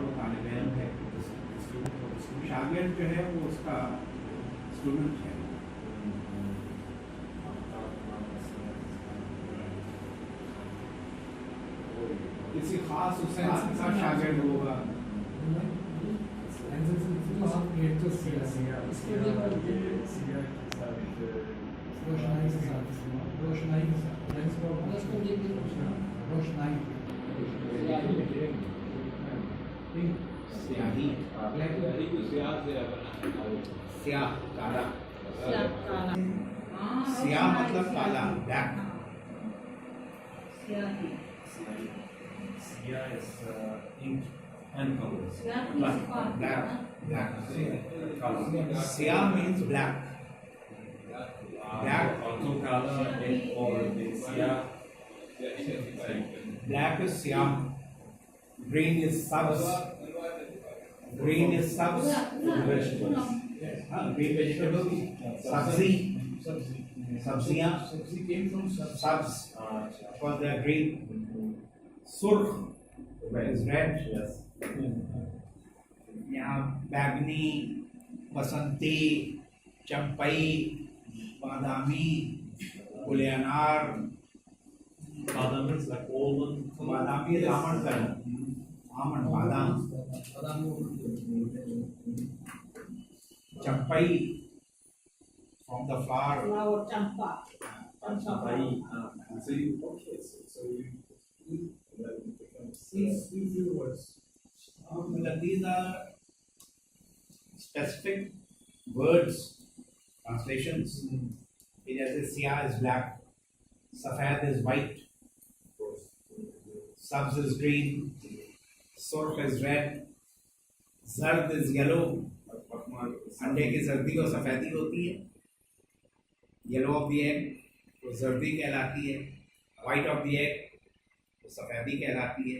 वो तालिब इल्म है, शागिर्द जो है वो उसका स्टूडेंट है। किसी खास उस्ताद का शागिर्द होगा। स्याही, स्याह काला, स्याह मतलब काला, black. Sia is ink and colors. Black. Siya means black. Black. Also color or the Sia. Black is Siam. Green is subs. Green is subs. Vegetables. Green vegetables. Sabzi. Sabziyan. came from Subs. Because they are green. Surkh is red. Yes. यहाँ बैगनी, बसंती, चंपई, बादामी, गुले अनार। Badam is like almond. Badami is almond color. Almond, बादाम। Champai from the flower. Flower champa. So you these few words. These are specific words, translations. जैसे सियाह is black, सफेद is white, subs is green, surf is red, जर्द is yellow. अंडे की जर्दी को सफेदी होती है। येलो ऑफ द एग वो जर्दी कहलाती है। वाइट ऑफ द एग वो सफेदी कहलाती है।